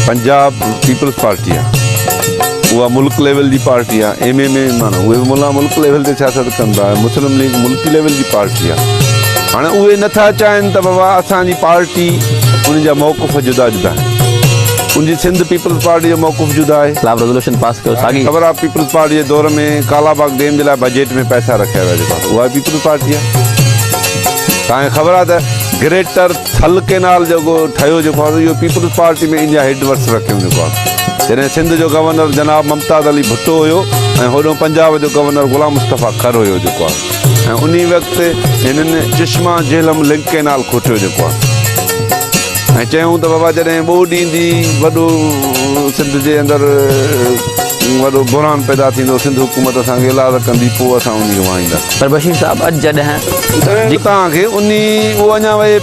Punjab peoples party आहे, उहा मुल्क लेवल जी पार्टी आहे। MMA माना उहे मुला मुल्क लेवल ते सियासत कंदा, मुस्लिम लीग मुल्की लेवल जी पार्टी आहे। हाणे उहे नथा चाहिनि त बाबा असांजी पार्टी उन जा मौक़िफ़ जुदा जुदा आहिनि। उनजी सिंध पीपल्स पार्टी जो मौक़िफ़ जुदा आहे। रेजोल्यूशन पास कयो साॻी ख़बर आहे पीपल्स पार्टी जे दौर में कालाबाग डैम जे लाइ बजट में पैसा रखिया विया जेका उहा पीपल्स पार्टी आहे। तव्हांखे ख़बर आहे त ग्रेटर थल केनाल जेको ठहियो जेको आहे इहो पीपल्स पार्टी में इंडिया हेडवर्क्स रखियो जेको आहे। जॾहिं सिंध जो गवर्नर जनाब मुमताज़ अली भुट्टो हुयो ऐं होॾो पंजाब जो गवर्नर गुलाम मुस्तफ़ा खर हुयो जेको आहे, ऐं उन वक़्तु हिननि चश्मा झेलम लिंक केनाल खोटियो जेको आहे। ऐं चयूं त बाबा जॾहिं ॿोॾि ईंदी वॾो सिंध जे अंदरि वॾो बुरान पैदा थींदो, सिंध हुकूमत असांखे इलाज कंदी, पोइ असां उन खे वाईंदासीं। पर बशीर साहब अॼु जॾहिं तव्हांखे उहो अञा वहे